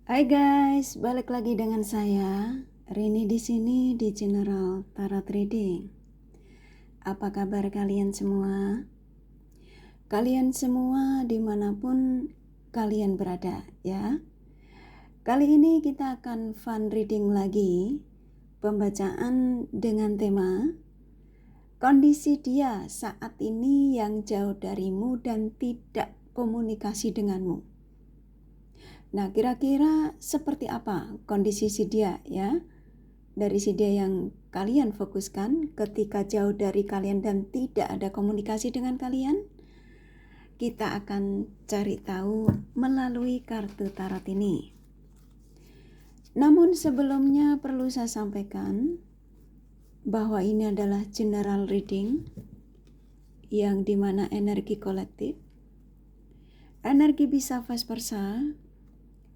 Hai guys, balik lagi dengan saya Rini di sini di General Tarot Reading. Apa kabar kalian semua? Kalian semua dimanapun kalian berada ya. Kali ini kita akan fun reading lagi, pembacaan dengan tema kondisi dia saat ini yang jauh darimu dan tidak komunikasi denganmu. Nah, kira-kira seperti apa kondisi si dia ya? Dari si dia yang kalian fokuskan ketika jauh dari kalian dan tidak ada komunikasi dengan kalian? Kita akan cari tahu melalui kartu tarot ini. Namun sebelumnya perlu saya sampaikan bahwa ini adalah general reading yang dimana energi kolektif. Energi bisa vice versa,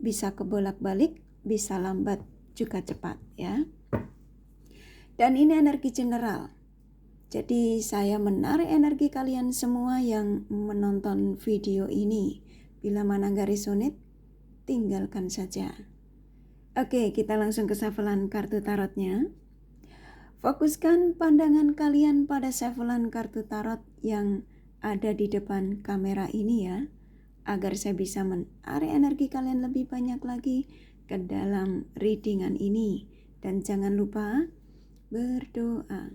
bisa kebolak-balik, bisa lambat juga cepat ya. Dan ini energi general. Jadi saya menarik energi kalian semua yang menonton video ini. Bila mana nggak resonate, tinggalkan saja. Oke, kita langsung ke shufflean kartu tarotnya. Fokuskan pandangan kalian pada shufflean kartu tarot yang ada di depan kamera ini ya, agar saya bisa menarik energi kalian lebih banyak lagi ke dalam readingan ini. Dan jangan lupa berdoa.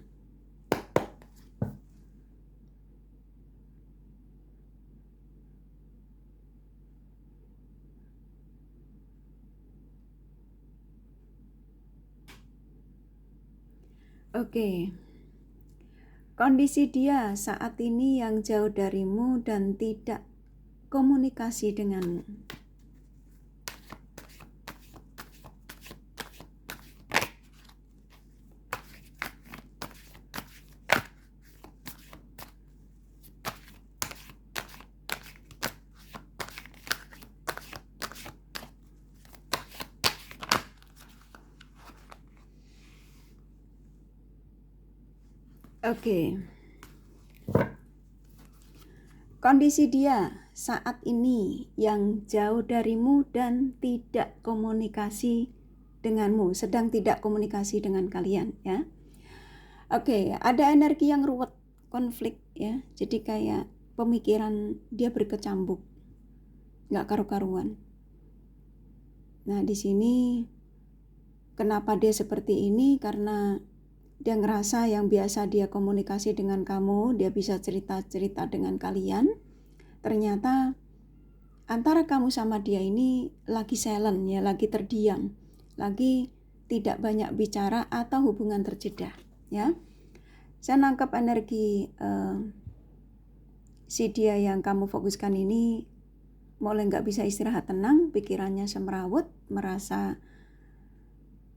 Oke. Kondisi dia saat ini yang jauh darimu dan tidak komunikasi denganmu. Oke. Kondisi dia saat ini yang jauh darimu dan tidak komunikasi denganmu, sedang tidak komunikasi dengan kalian ya. Oke, ada energi yang ruwet, konflik ya. Jadi kayak pemikiran dia berkecambuk, nggak karu-karuan. Nah di sini kenapa dia seperti ini? Karena dia ngerasa yang biasa dia komunikasi dengan kamu, dia bisa cerita-cerita dengan kalian. Ternyata antara kamu sama dia ini lagi silent ya, lagi terdiam, lagi tidak banyak bicara atau hubungan terjeda ya. Saya nangkap energi si dia yang kamu fokuskan ini mulai nggak bisa istirahat tenang, pikirannya semrawut, merasa.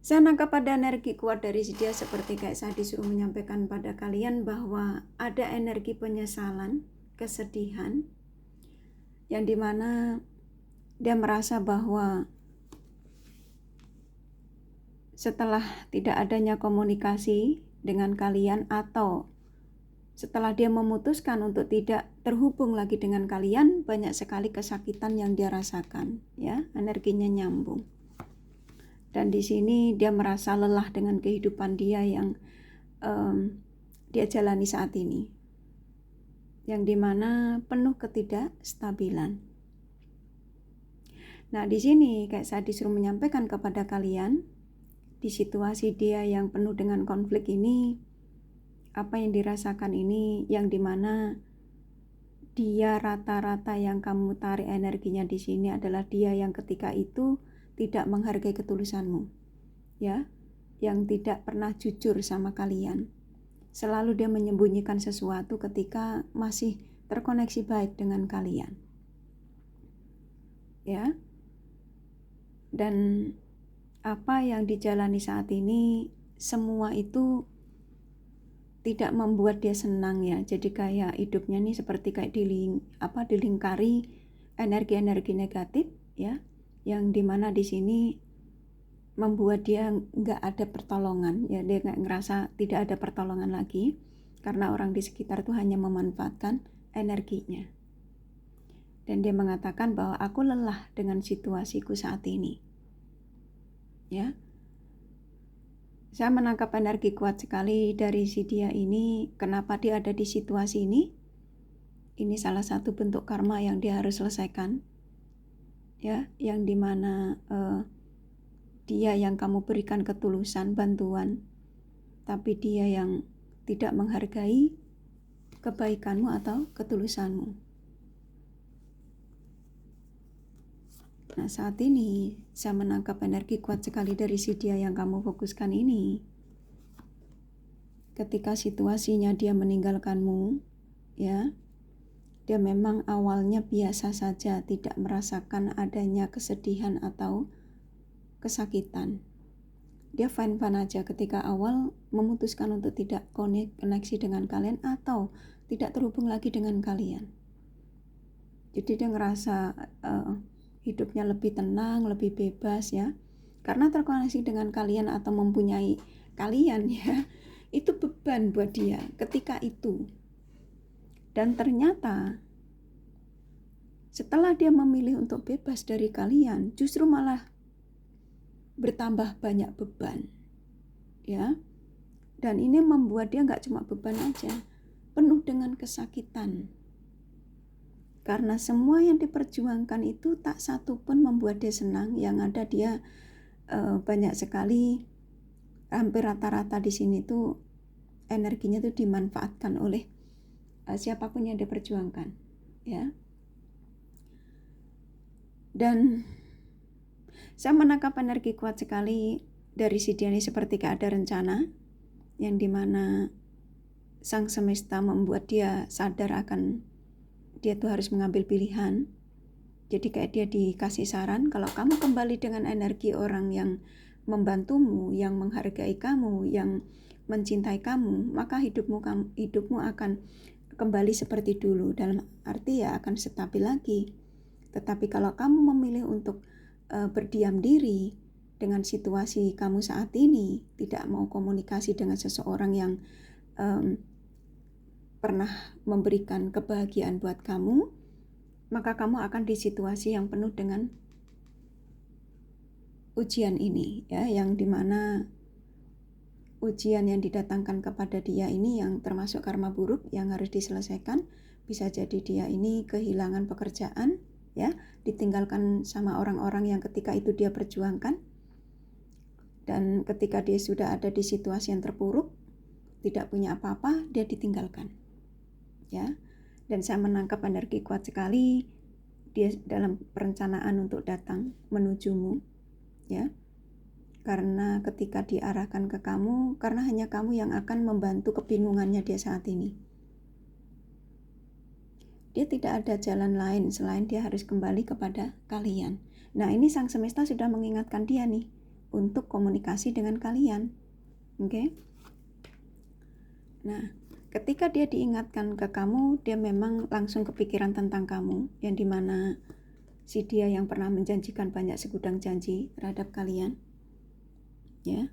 Saya nangkap ada energi kuat dari si dia seperti kayak saya disuruh menyampaikan pada kalian bahwa ada energi penyesalan, kesedihan, yang dimana dia merasa bahwa setelah tidak adanya komunikasi dengan kalian atau setelah dia memutuskan untuk tidak terhubung lagi dengan kalian, banyak sekali kesakitan yang dia rasakan ya, energinya nyambung. Dan di sini dia merasa lelah dengan kehidupan dia yang dia jalani saat ini, yang dimana penuh ketidakstabilan. Nah di sini kayak saya disuruh menyampaikan kepada kalian, di situasi dia yang penuh dengan konflik ini, apa yang dirasakan ini, yang dimana dia rata-rata yang kamu tarik energinya di sini adalah dia yang ketika itu tidak menghargai ketulusanmu ya, yang tidak pernah jujur sama kalian. Selalu dia menyembunyikan sesuatu ketika masih terkoneksi baik dengan kalian ya. Dan apa yang dijalani saat ini semua itu tidak membuat dia senang ya. Jadi kayak hidupnya nih seperti kayak dilingkari energi-energi negatif ya, yang dimana di sini membuat dia nggak ada pertolongan ya. Dia nggak ngerasa tidak ada pertolongan lagi karena orang di sekitar tuh hanya memanfaatkan energinya. Dan dia mengatakan bahwa aku lelah dengan situasiku saat ini. ya. Saya menangkap energi kuat sekali dari si dia ini. Kenapa dia ada di situasi ini? Ini salah satu bentuk karma yang dia harus selesaikan, ya, yang dimana dia yang kamu berikan ketulusan, bantuan, tapi dia yang tidak menghargai kebaikanmu atau ketulusanmu. Nah, saat ini saya menangkap energi kuat sekali dari si dia yang kamu fokuskan ini. Ketika situasinya dia meninggalkanmu, ya, dia memang awalnya biasa saja, tidak merasakan adanya kesedihan atau kesakitan. Dia fine-fine aja ketika awal memutuskan untuk tidak koneksi dengan kalian atau tidak terhubung lagi dengan kalian. Jadi dia ngerasa hidupnya lebih tenang, lebih bebas, ya. Karena terkoneksi dengan kalian atau mempunyai kalian, ya, itu beban buat dia ketika itu. Dan ternyata setelah dia memilih untuk bebas dari kalian, justru malah bertambah banyak beban, ya. Dan ini membuat dia nggak cuma beban aja, penuh dengan kesakitan. Karena semua yang diperjuangkan itu tak satu pun membuat dia senang. Yang ada dia banyak sekali, hampir rata-rata di sini tuh energinya tuh dimanfaatkan oleh siapapun yang diperjuangkan, ya. Dan saya menangkap energi kuat sekali dari si dia ini seperti gak ada rencana, yang dimana sang semesta membuat dia sadar akan dia tuh harus mengambil pilihan. Jadi kayak dia dikasih saran, kalau kamu kembali dengan energi orang yang membantumu, yang menghargai kamu, yang mencintai kamu, maka hidupmu akan kembali seperti dulu, dalam arti ya akan stabil lagi. Tetapi kalau kamu memilih untuk berdiam diri dengan situasi kamu saat ini, tidak mau komunikasi dengan seseorang yang pernah memberikan kebahagiaan buat kamu, maka kamu akan di situasi yang penuh dengan ujian ini, ya, yang dimana ujian yang didatangkan kepada dia ini yang termasuk karma buruk yang harus diselesaikan. Bisa jadi dia ini kehilangan pekerjaan, ya, ditinggalkan sama orang-orang yang ketika itu dia perjuangkan, dan ketika dia sudah ada di situasi yang terpuruk, tidak punya apa-apa, dia ditinggalkan, ya. Dan saya menangkap energi kuat sekali dia dalam perencanaan untuk datang menujumu, ya. Karena ketika diarahkan ke kamu, karena hanya kamu yang akan membantu kebingungannya dia saat ini. Dia tidak ada jalan lain selain dia harus kembali kepada kalian. Nah, ini sang semesta sudah mengingatkan dia nih untuk komunikasi dengan kalian. Oke? Nah, ketika dia diingatkan ke kamu, dia memang langsung kepikiran tentang kamu, yang dimana si dia yang pernah menjanjikan banyak segudang janji terhadap kalian, ya,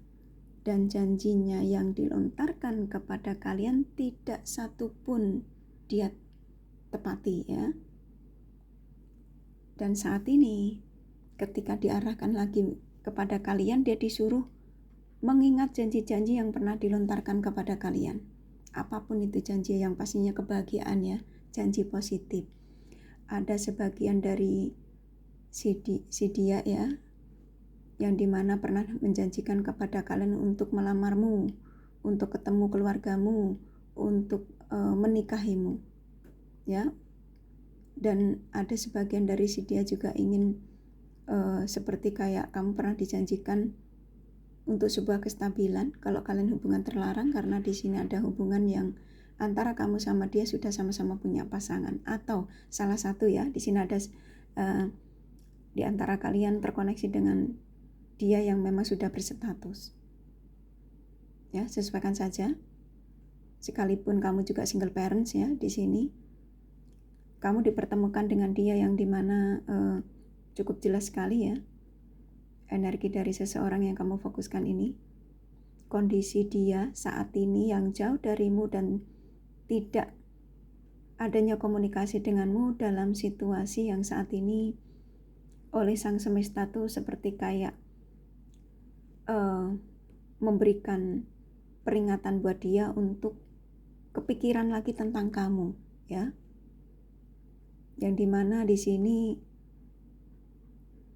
dan janjinya yang dilontarkan kepada kalian tidak satu pun dia tepati, ya. Dan saat ini ketika diarahkan lagi kepada kalian, dia disuruh mengingat janji-janji yang pernah dilontarkan kepada kalian. Apapun itu janji, yang pastinya kebahagiaan, ya, janji positif. Ada sebagian dari si dia, ya, yang dimana pernah menjanjikan kepada kalian untuk melamarmu, untuk ketemu keluargamu, untuk menikahimu, ya. Dan ada sebagian dari si dia juga ingin seperti kayak kamu pernah dijanjikan untuk sebuah kestabilan kalau kalian hubungan terlarang, karena di sini ada hubungan yang antara kamu sama dia sudah sama-sama punya pasangan, atau salah satu, ya, di sini ada di antara kalian terkoneksi dengan dia yang memang sudah berstatus, ya, sesuaikan saja. Sekalipun kamu juga single parents, ya, di sini kamu dipertemukan dengan dia yang dimana cukup jelas sekali, ya, energi dari seseorang yang kamu fokuskan ini. Kondisi dia saat ini yang jauh darimu dan tidak adanya komunikasi denganmu dalam situasi yang saat ini oleh sang semesta tuh seperti kayak memberikan peringatan buat dia untuk kepikiran lagi tentang kamu, ya. Yang dimana di sini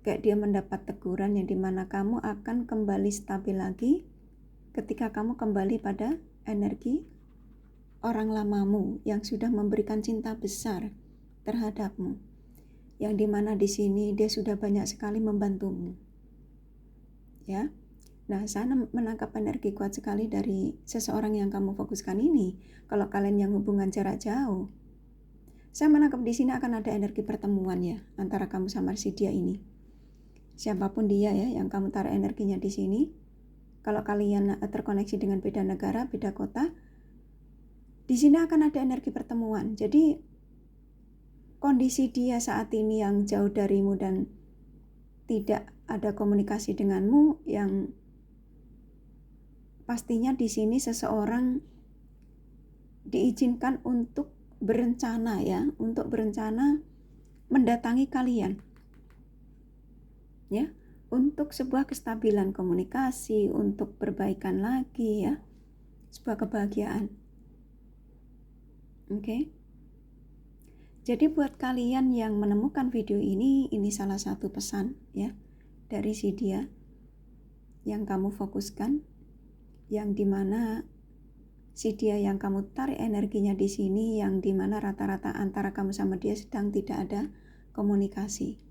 kayak dia mendapat teguran yang dimana kamu akan kembali stabil lagi ketika kamu kembali pada energi orang lamamu yang sudah memberikan cinta besar terhadapmu, yang dimana di sini dia sudah banyak sekali membantumu, ya. Nah, saya menangkap energi kuat sekali dari seseorang yang kamu fokuskan ini. Kalau kalian yang hubungan jarak jauh, saya menangkap di sini akan ada energi pertemuan ya antara kamu sama si dia ini. Siapapun dia ya yang kamu taruh energinya di sini. Kalau kalian terkoneksi dengan beda negara, beda kota, di sini akan ada energi pertemuan. Jadi kondisi dia saat ini yang jauh darimu dan tidak ada komunikasi denganmu, yang pastinya di sini seseorang diizinkan untuk berencana ya, untuk berencana mendatangi kalian. Ya, untuk sebuah kestabilan komunikasi, untuk perbaikan lagi ya, sebuah kebahagiaan. Oke. Jadi buat kalian yang menemukan video ini salah satu pesan ya dari si dia yang kamu fokuskan, yang dimana si dia yang kamu tarik energinya di sini, yang dimana rata-rata antara kamu sama dia sedang tidak ada komunikasi.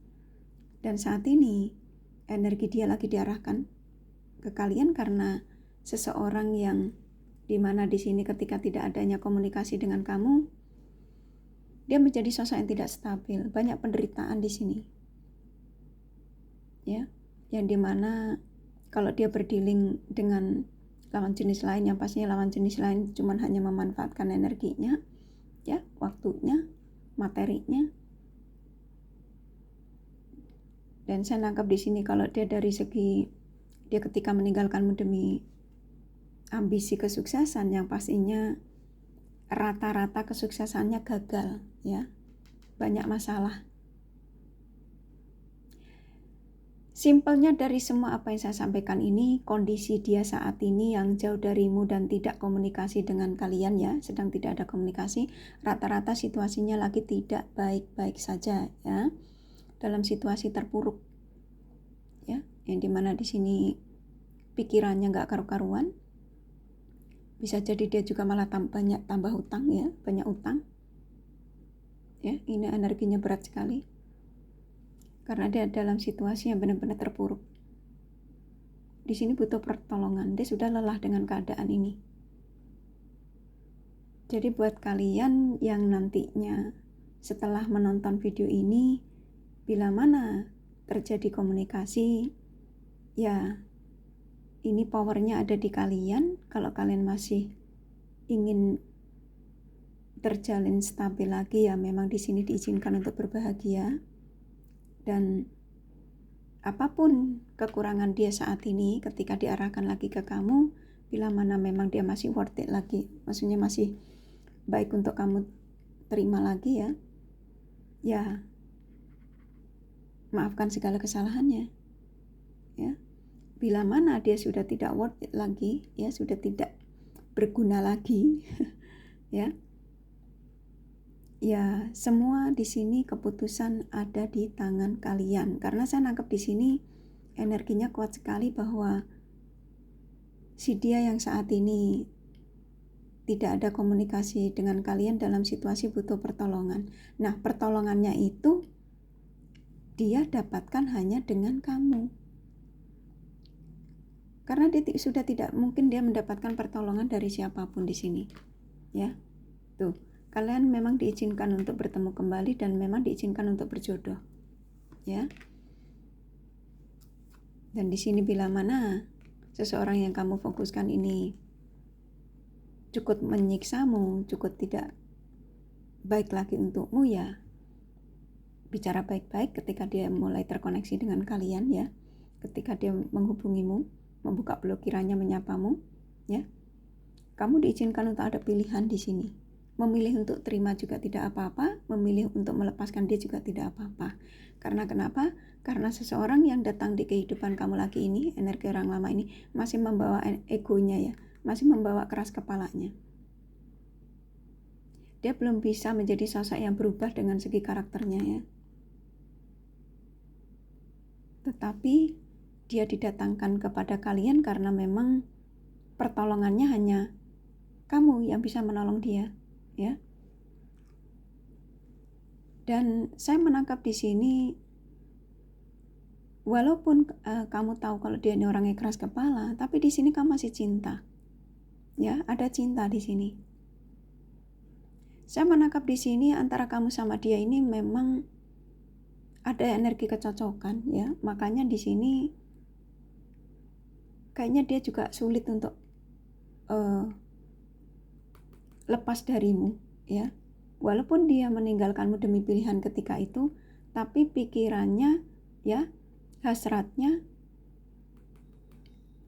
Dan saat ini energi dia lagi diarahkan ke kalian karena seseorang yang dimana di sini ketika tidak adanya komunikasi dengan kamu, dia menjadi sosok yang tidak stabil, banyak penderitaan di sini. Ya, yang dimana kalau dia berdealing dengan lawan jenis lain, yang pastinya lawan jenis lain cuman hanya memanfaatkan energinya, ya, waktunya, materinya. Dan saya nangkap di sini kalau dia dari segi dia ketika meninggalkanmu demi ambisi kesuksesan, yang pastinya rata-rata kesuksesannya gagal, ya, banyak masalah. Simpelnya dari semua apa yang saya sampaikan ini, kondisi dia saat ini yang jauh darimu dan tidak komunikasi dengan kalian ya, sedang tidak ada komunikasi, rata-rata situasinya lagi tidak baik-baik saja ya, dalam situasi terpuruk ya, yang dimana di sini pikirannya nggak karu-karuan, bisa jadi dia juga malah banyak tambah hutang ya, banyak utang ya, ini energinya berat sekali. Karena dia dalam situasi yang benar-benar terpuruk. Di sini butuh pertolongan. Dia sudah lelah dengan keadaan ini. Jadi buat kalian yang nantinya setelah menonton video ini, bila mana terjadi komunikasi, ya ini powernya ada di kalian. Kalau kalian masih ingin terjalin stabil lagi, ya memang di sini diizinkan untuk berbahagia. Dan apapun kekurangan dia saat ini ketika diarahkan lagi ke kamu, bila mana memang dia masih worth it lagi, maksudnya masih baik untuk kamu terima lagi ya, ya maafkan segala kesalahannya ya. Bila mana dia sudah tidak worth it lagi ya, sudah tidak berguna lagi ya, ya semua di sini keputusan ada di tangan kalian. Karena saya nangkep di sini energinya kuat sekali bahwa si dia yang saat ini tidak ada komunikasi dengan kalian dalam situasi butuh pertolongan. Nah, pertolongannya itu dia dapatkan hanya dengan kamu. Karena dia sudah tidak mungkin dia mendapatkan pertolongan dari siapapun di sini. Ya. Tuh. Kalian memang diizinkan untuk bertemu kembali dan memang diizinkan untuk berjodoh. Ya. Dan di sini bila mana seseorang yang kamu fokuskan ini cukup menyiksamu, cukup tidak baik lagi untukmu, ya bicara baik-baik ketika dia mulai terkoneksi dengan kalian ya. Ketika dia menghubungimu, membuka blokirannya, menyapamu, ya. Kamu diizinkan untuk ada pilihan di sini. Memilih untuk terima juga tidak apa-apa, memilih untuk melepaskan dia juga tidak apa-apa. Karena kenapa? Karena seseorang yang datang di kehidupan kamu lagi ini, energi orang lama ini, masih membawa egonya ya, masih membawa keras kepalanya. Dia belum bisa menjadi sosok yang berubah dengan segi karakternya ya. Tetapi dia didatangkan kepada kalian karena memang pertolongannya hanya kamu yang bisa menolong dia, ya. Dan saya menangkap di sini, walaupun kamu tahu kalau dia ini orangnya keras kepala, tapi di sini kamu masih cinta, ya. Ada cinta di sini. Saya menangkap di sini antara kamu sama dia ini memang ada energi kecocokan, ya. Makanya di sini kayaknya dia juga sulit untuk lepas darimu, ya. Walaupun dia meninggalkanmu demi pilihan ketika itu, tapi pikirannya, ya, hasratnya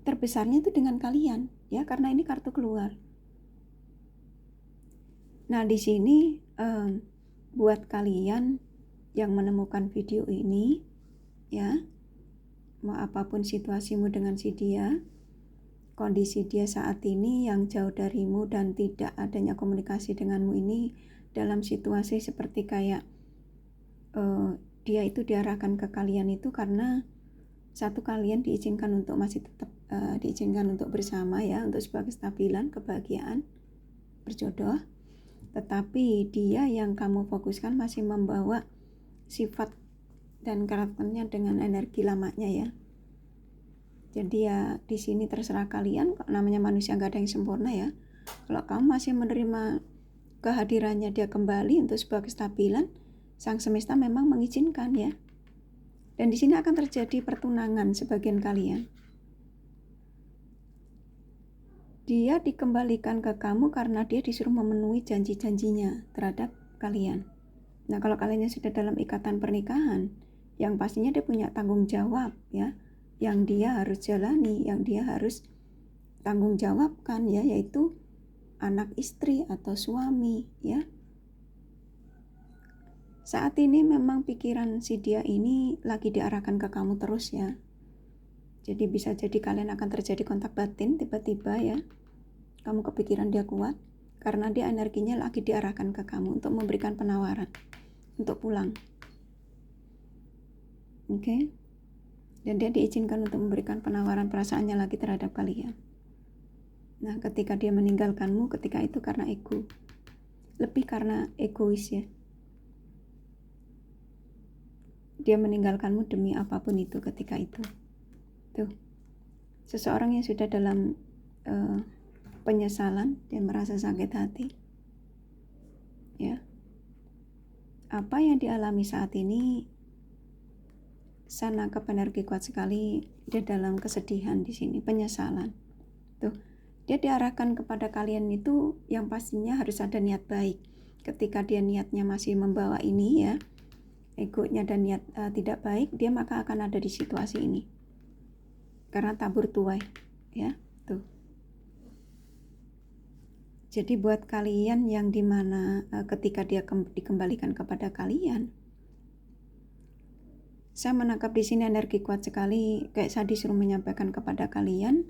terbesarnya itu dengan kalian, ya, karena ini kartu keluar. Nah, di sini buat kalian yang menemukan video ini, ya, mau apapun situasimu dengan si dia, kondisi dia saat ini yang jauh darimu dan tidak adanya komunikasi denganmu ini, dalam situasi seperti kayak dia itu diarahkan ke kalian itu karena satu, kalian diizinkan untuk masih tetap diizinkan untuk bersama, ya, untuk sebuah kestabilan, kebahagiaan, berjodoh. Tetapi dia yang kamu fokuskan masih membawa sifat dan karakternya dengan energi lamanya, ya. Jadi ya di sini terserah kalian, namanya manusia nggak ada yang sempurna, ya. Kalau kamu masih menerima kehadirannya dia kembali untuk sebuah kestabilan, sang semesta memang mengizinkan, ya. Dan di sini akan terjadi pertunangan sebagian kalian. Dia dikembalikan ke kamu karena dia disuruh memenuhi janji-janjinya terhadap kalian. Nah, kalau kalian sudah dalam ikatan pernikahan, yang pastinya dia punya tanggung jawab, ya, yang dia harus jalani, yang dia harus tanggung jawabkan, ya, yaitu anak istri atau suami, ya. Saat ini memang pikiran si dia ini lagi diarahkan ke kamu terus, ya. Jadi bisa jadi kalian akan terjadi kontak batin tiba-tiba, ya. Kamu kepikiran dia kuat karena dia energinya lagi diarahkan ke kamu untuk memberikan penawaran untuk pulang. Oke? Dan dia diizinkan untuk memberikan penawaran perasaannya lagi terhadap kalian. Nah, ketika dia meninggalkanmu ketika itu karena ego. Lebih karena egois, ya. Dia meninggalkanmu demi apapun itu ketika itu. Tuh. Seseorang yang sudah dalam penyesalan, dia merasa sakit hati. Ya. Apa yang dialami saat ini, saya nangkap energi kuat sekali dia dalam kesedihan di sini, penyesalan. Tuh. Dia diarahkan kepada kalian itu yang pastinya harus ada niat baik. Ketika dia niatnya masih membawa ini, ya, egonya dan niat tidak baik, dia maka akan ada di situasi ini. Karena tabur tuai, ya, tuh. Jadi buat kalian yang dimana ketika dia dikembalikan kepada kalian, saya menangkap di sini energi kuat sekali, kayak saya disuruh menyampaikan kepada kalian,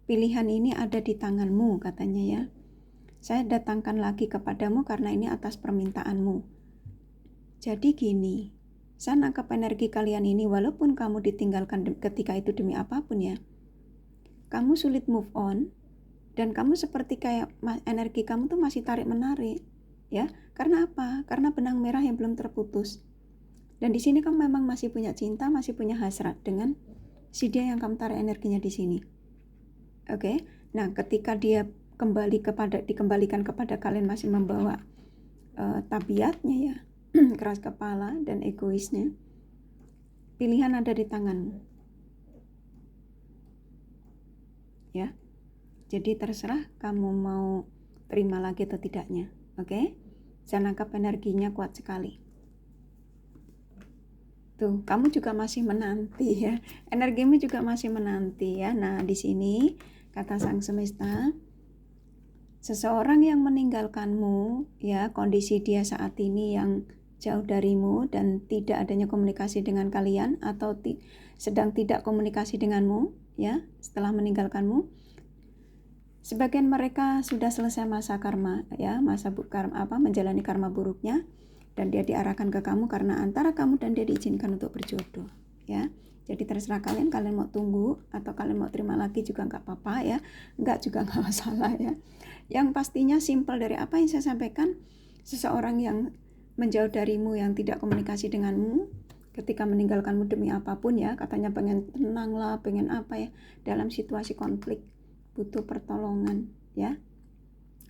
pilihan ini ada di tanganmu, katanya, ya. Saya datangkan lagi kepadamu karena ini atas permintaanmu. Jadi gini, saya nangkap energi kalian ini, walaupun kamu ditinggalkan ketika itu demi apapun, ya, kamu sulit move on, dan kamu seperti kayak energi kamu tuh masih tarik menarik, ya. Karena apa? Karena benang merah yang belum terputus. Dan di sini kamu memang masih punya cinta, masih punya hasrat dengan si dia yang kamu tarik energinya di sini. Oke. Nah, ketika dia dikembalikan kepada kalian masih membawa tabiatnya, ya, keras kepala dan egoisnya, pilihan ada di tanganmu, ya. Jadi terserah kamu mau terima lagi atau tidaknya. Oke? Saya nangkap energinya kuat sekali. Tuh, kamu juga masih menanti, ya. Energimu juga masih menanti, ya. Nah, di sini kata sang semesta, seseorang yang meninggalkanmu, ya, kondisi dia saat ini yang jauh darimu dan tidak adanya komunikasi dengan kalian, atau sedang tidak komunikasi denganmu, ya, setelah meninggalkanmu. Sebagian mereka sudah selesai masa karma, ya, menjalani karma buruknya, dan dia diarahkan ke kamu karena antara kamu dan dia diizinkan untuk berjodoh, ya. Jadi terserah kalian mau tunggu atau kalian mau terima lagi juga nggak apa-apa, ya. Nggak juga nggak masalah, ya. Yang pastinya simpel dari apa yang saya sampaikan, seseorang yang menjauh darimu, yang tidak komunikasi denganmu, ketika meninggalkanmu demi apapun, ya, katanya pengen tenang lah, pengen apa, ya, dalam situasi konflik butuh pertolongan, ya.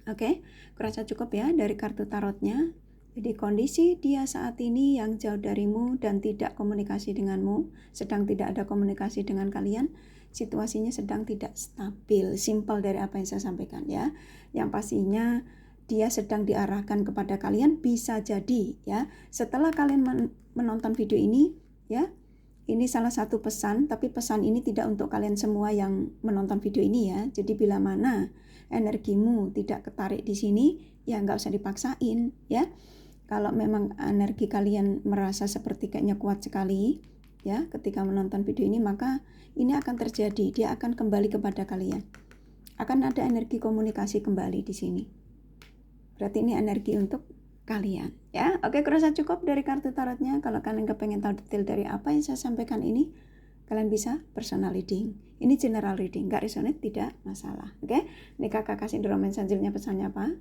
Oke, kurasa cukup ya dari kartu tarotnya. Jadi kondisi dia saat ini yang jauh darimu dan tidak komunikasi denganmu, sedang tidak ada komunikasi dengan kalian, situasinya sedang tidak stabil. Simpel dari apa yang saya sampaikan, ya. Yang pastinya dia sedang diarahkan kepada kalian, bisa jadi, ya. Setelah kalian menonton video ini, ya, ini salah satu pesan, tapi pesan ini tidak untuk kalian semua yang menonton video ini, ya. Jadi bila mana energimu tidak ketarik di sini, ya nggak usah dipaksain, ya. Kalau memang energi kalian merasa seperti kayaknya kuat sekali, ya, ketika menonton video ini, maka ini akan terjadi, dia akan kembali kepada kalian. Akan ada energi komunikasi kembali di sini. Berarti ini energi untuk kalian, ya. Oke, kurasa cukup dari kartu tarotnya. Kalau kalian kepengen tahu detail dari apa yang saya sampaikan ini, kalian bisa personal reading. Ini general reading, nggak resonate tidak masalah. Oke, ini kakak kasih di romance angelnya pesannya apa?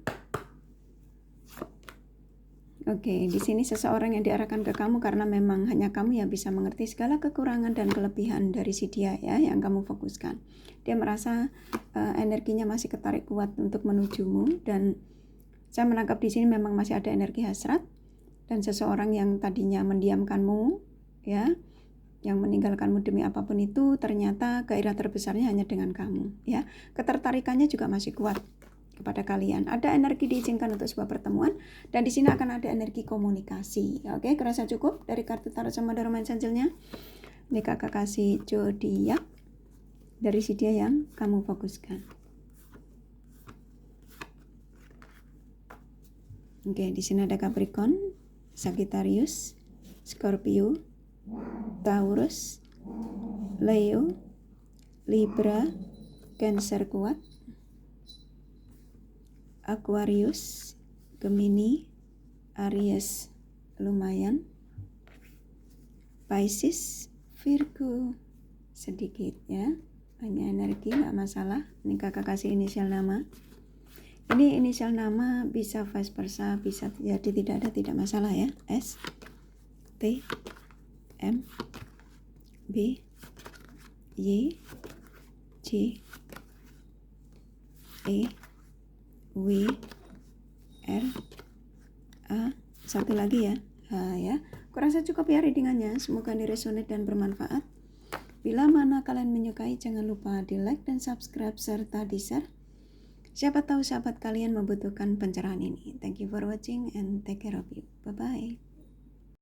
Oke, di sini seseorang yang diarahkan ke kamu karena memang hanya kamu yang bisa mengerti segala kekurangan dan kelebihan dari si dia, ya, yang kamu fokuskan. Dia merasa energinya masih ketarik kuat untuk menujumu, dan saya menangkap di sini memang masih ada energi hasrat, dan seseorang yang tadinya mendiamkanmu, ya, yang meninggalkanmu demi apapun itu, ternyata gairah terbesarnya hanya dengan kamu, ya. Ketertarikannya juga masih kuat kepada kalian. Ada energi diizinkan untuk sebuah pertemuan, dan di sini akan ada energi komunikasi. Oke, kerasa cukup dari kartu tarot sama dari romance angelnya. Ini kakak kasih zodiak dari si dia yang kamu fokuskan. Oke, di sini ada Capricorn, Sagittarius, Scorpio, Taurus, Leo, Libra, Cancer kuat, Aquarius, Gemini, Aries lumayan, Pisces, Virgo sedikit, ya. Hanya energi, nggak masalah. Ini kakak kasih inisial nama. Ini inisial nama bisa vice versa, bisa jadi tidak ada, tidak masalah, ya. S, T, M, B, Y, C, E, W, R, A, satu lagi, ya, H, ya. Kurasa cukup ya readingannya, semoga ini resonate dan bermanfaat. Bila mana kalian menyukai, jangan lupa di like dan subscribe serta di share. Siapa tahu sahabat kalian membutuhkan pencerahan ini. Thank you for watching and take care of you. Bye bye.